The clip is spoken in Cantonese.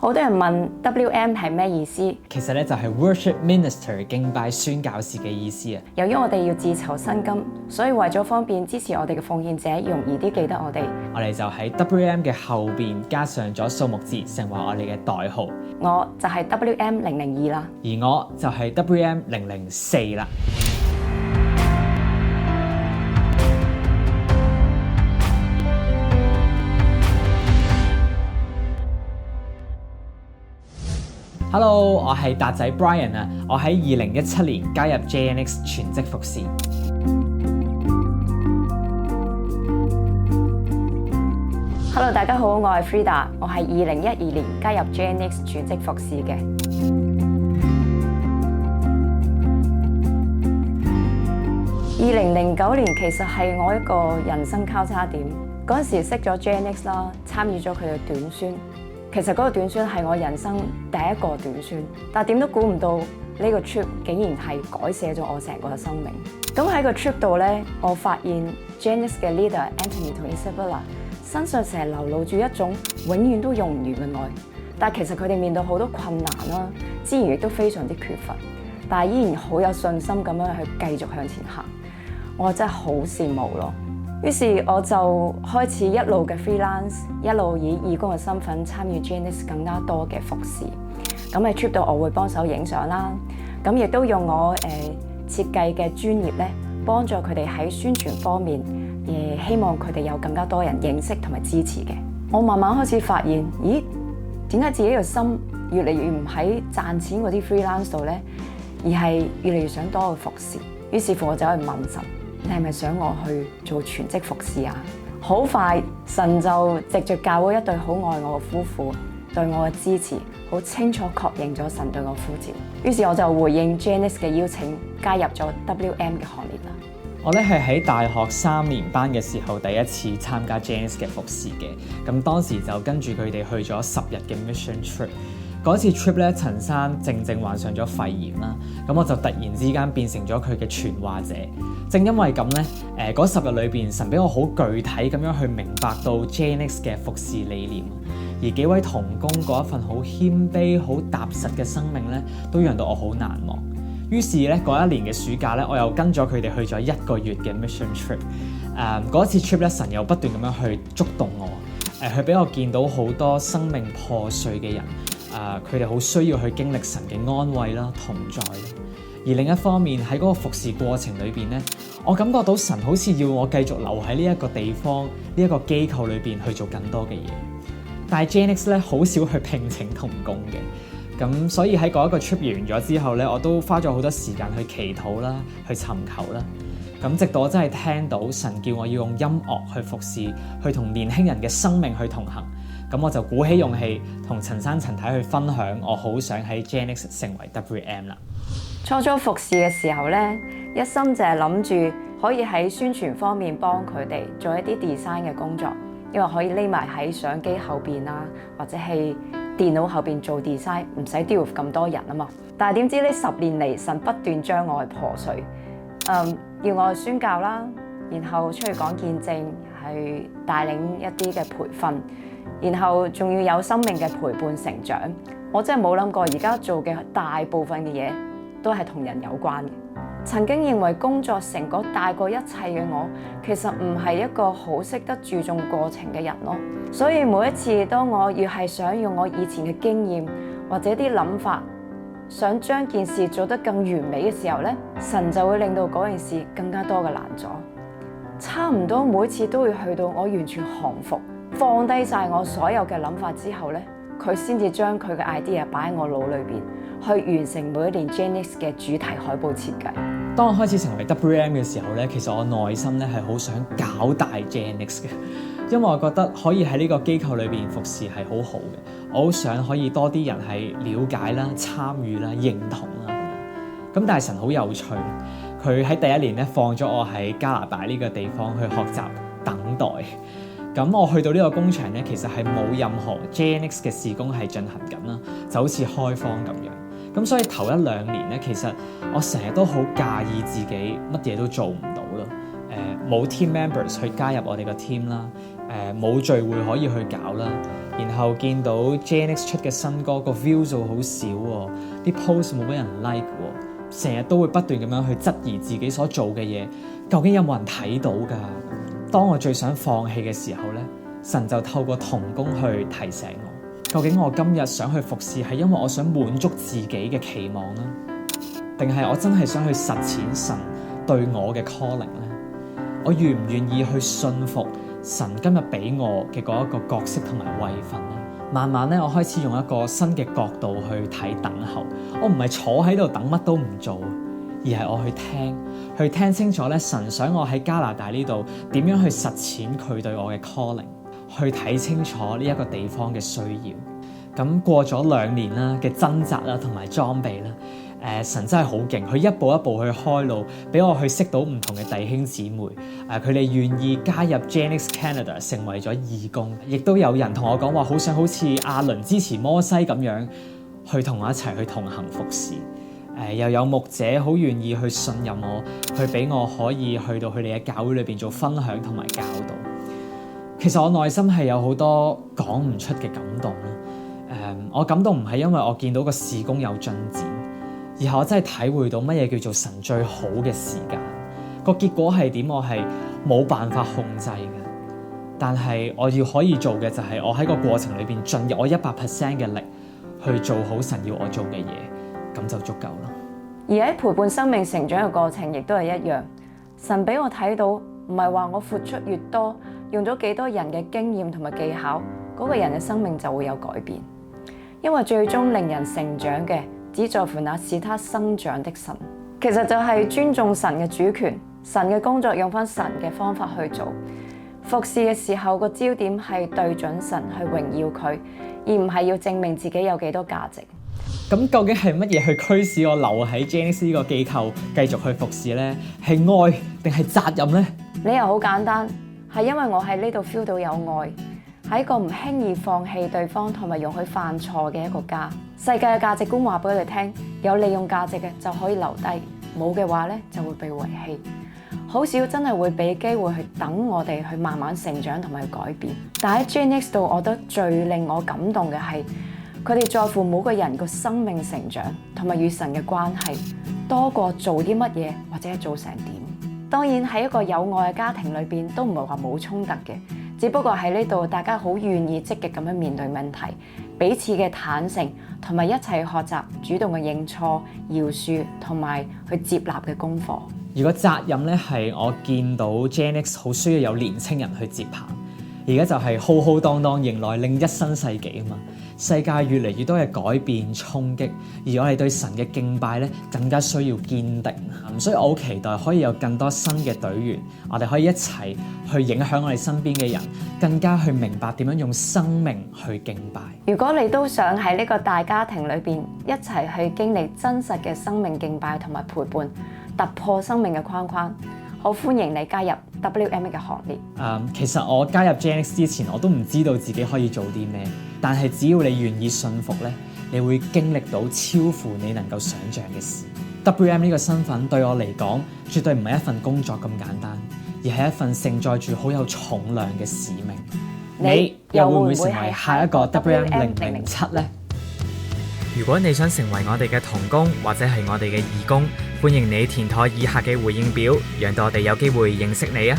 好多人問 WM 係咩意思？其實咧就係 worship minister 敬拜宣教士嘅意思啊。由於我哋要自籌薪金，所以為咗方便支持我哋嘅奉獻者，容易啲記得我哋就喺 WM 嘅後邊加上咗數目字，成為我哋嘅代號。我就係 WM002啦，而我就係 WM004啦。Hello， 我係達仔 Brian 啊！我喺2017年加入 JNX 全職服侍。Hello， 大家好，我係 Frida， 我係2012年加入 JNX 全職服侍嘅。2009年其實係我一個人生交叉點，嗰陣時識咗 JNX 啦，參與咗佢嘅短宣。其實嗰個短宣係我人生第一個短宣，但點都估唔到呢個 trip 竟然係改寫咗我成個生命。咁喺個 trip 度咧，我發現 JNX 嘅 leader Anthony 同 Isabella 身上成日流露住一種永遠都用唔完嘅愛，但其實佢哋面對好多困難啦，資源亦都非常之缺乏，但係依然好有信心咁樣去繼續向前行。我真係好羨慕咯。於是我就開始一路嘅 freelance， 一路以義工嘅身份參與 JNX 更加多嘅服侍。咁喺 trip 度我會幫手影相啦，咁亦都用我設計嘅專業咧，幫助佢哋喺宣傳方面，希望佢哋有更加多人認識同埋支持嘅。我慢慢開始發現，咦，點解自己嘅心越嚟越唔喺賺錢嗰啲 freelance 度咧，而係越嚟越想多去服侍。於是乎我就去問神。你係咪想我去做全職服侍啊？好快，神就藉着教會一對好愛我嘅夫婦對我嘅支持，好清楚確認咗神對我呼召。於是我就回應 JNX 嘅邀請，加入咗 WM 嘅行列啦。我咧係喺大學3年班嘅時候第一次參加 JNX 嘅服侍嘅，咁當時就跟住佢哋去咗10日嘅 mission trip。嗰次 trip 咧，陳生正患上咗肺炎啦，咁我就突然之間變成咗佢嘅傳話者。正因為咁咧，嗰10日裏邊，神俾我好具體咁樣去明白到 JNX 嘅服侍理念，而幾位同工嗰一份好謙卑、好踏實嘅生命咧，都讓到我好難忘。於是咧，嗰一年嘅暑假咧，我又跟咗佢哋去咗1個月嘅 mission trip。嗰次 trip 咧，神又不斷咁樣去觸動我，佢俾我見到好多生命破碎嘅人。佢哋好需要去經歷神嘅安慰啦、同在啦。而另一方面喺嗰個服侍過程裏邊咧，我感覺到神好似要我繼續留喺呢一個地方、呢一個機構裏邊去做更多嘅嘢。但係 JNX 咧好少去聘請同工嘅，咁所以喺嗰一個 trip 完咗之後咧，我都花咗好多時間去祈禱啦、去尋求啦。咁直到我真係聽到神叫我要用音樂去服侍，去同年輕人嘅生命去同行。咁我就鼓起勇氣同陳生陳太去分享，我好想喺 JNX 成為 WM 啦。初初服侍嘅時候咧，一心就係諗住可以喺宣傳方面幫佢哋做一啲 design 嘅工作，因為可以匿埋喺相機後邊啊，或者係電腦後邊做 design， 唔使 deal with 咁多人啊嘛。但係點知呢10年嚟，神不斷將我去破碎，要我去宣教啦，然後出去講見證，去帶領一啲嘅培訓。然後仲要有生命嘅陪伴成長，我真係冇諗過而家做嘅大部分嘅嘢都係同人有關嘅。曾經認為工作成果大過一切嘅我，其實唔係一個好識得注重過程嘅人咯。所以每一次當我要係想用我以前嘅經驗或者啲諗法，想將件事做得更完美嘅時候咧，神就會令到嗰件事更加多嘅難阻。差唔多每次都會去到我完全降服，放低晒我所有嘅諗法之後咧，佢先至將佢嘅 idea 擺喺我腦裏邊，去完成每一年 JNX 嘅主題海報設計。當我開始成為 WM 嘅時候咧，其實我內心咧係好想搞大 JNX 嘅，因為我覺得可以喺呢個機構裏邊服侍係好好嘅，我好想可以多啲人係了解啦、參與啦、認同啦。咁但係神好有趣，佢喺第一年咧放咗我喺加拿大呢個地方去學習等待。咁我去到呢個工場咧，其實係冇任何 JNX 嘅事工係進行緊啦，就好似開荒咁樣。咁所以頭1-2年咧，其實我成日都好介意自己乜嘢都做唔到咯。冇 team members 去加入我哋個 team 啦，冇聚會可以去搞啦，然後見到 JNX 出嘅新歌個 view 數好少喎，啲 post 冇乜人 like 喎，成日都會不斷咁樣去質疑自己所做嘅嘢，究竟有冇人睇到㗎？當我最想放棄嘅時候咧，神就透過同工去提醒我，究竟我今日想去服侍係因為我想滿足自己嘅期望啦，定係我真係想去實踐神對我嘅 calling 咧？我願唔願意去信服神今日俾我嘅嗰一個角色同埋位份咧？慢慢咧，我開始用一個新嘅角度去睇等候。我唔係坐喺度等乜都唔做，而係我去聽清楚咧，神想我喺加拿大呢度點樣去實踐佢對我嘅 calling， 去睇清楚呢一個地方嘅需要。咁過咗2年啦嘅掙扎啦同埋裝備啦，神真係好勁，佢一步一步去開路，俾我去識到唔同嘅弟兄姊妹。佢哋願意加入 JNX Canada 成為咗義工，亦都有人同我講話，好想好似亞倫支持摩西咁樣去同我一齊去同行服侍。又有牧者好願意去信任我，去俾我可以去到佢哋嘅教會裏邊做分享同埋教導。其實我內心係有好多講唔出嘅感動啦。我感動唔係因為我見到個事工有進展，而係我真係體會到乜嘢叫做神最好嘅時間。個結果係點，我係冇辦法控制嘅。但係我要可以做嘅就係我喺個過程裏邊盡入我100% 嘅力去做好神要我做嘅嘢，咁就足夠啦。而喺陪伴生命成長嘅過程，亦都係一樣。神俾我睇到，唔係話我付出越多，用咗幾多人嘅經驗同埋技巧，嗰個人嘅生命就會有改變。因為最終令人成長嘅，只在乎那使他生長的神。其實就係尊重神嘅主權，神嘅工作用翻神嘅方法去做。服侍嘅時候，個焦點係對準神，去榮耀佢，而唔係要證明自己有幾多價值。咁究竟係乜嘢去驅使我留喺 JNX 呢個機構繼續去服侍呢？係愛定係責任呢？理由好簡單，係因為我喺呢度 feel 到有愛，係一個唔輕易放棄對方同埋容許犯錯嘅一個家。世界嘅價值觀話俾佢哋聽，有利用價值嘅就可以留低，冇嘅話咧就會被遺棄。好少真係會俾機會去等我哋去慢慢成長同埋改變。但喺 JNX 度，我覺得最令我感動嘅係佢哋在乎每個人個生命成長同埋與神嘅關係，多過做啲乜嘢或者係做成點。當然喺一個有愛嘅家庭裏邊，都唔係話冇衝突嘅，只不過喺呢度大家好願意積極咁樣面對問題，彼此嘅坦誠同埋一齊學習主動嘅認錯、饒恕同埋去接納嘅功課。如果責任咧係我見到 JNX 好需要有年青人去接棒，而家就係浩浩蕩蕩迎來另一新世紀啊嘛！世界越嚟越多嘅改變衝擊，而我哋對神嘅敬拜咧更加需要堅定。所以我好期待可以有更多新嘅隊員，我哋可以一齊去影響我哋身邊嘅人，更加去明白點樣用生命去敬拜。如果你都想喺呢個大家庭裏邊一齊去經歷真實嘅生命敬拜同埋陪伴，突破生命嘅框框，好歡迎你加入 WMA 嘅行列。其實我加入 JNX 之前，我都唔知道自己可以做啲咩，但係只要你願意信服咧，你會經歷到超乎你能夠想像嘅事。WM 呢個身份對我嚟講，絕對唔係一份工作咁簡單，而係一份承載住好有重量嘅使命。你又會唔會成為下一個 WM007 呢？如果你想成為我哋嘅同工或者係我哋嘅義工，歡迎你填妥以下嘅回應表，讓到我哋有機會認識你啊！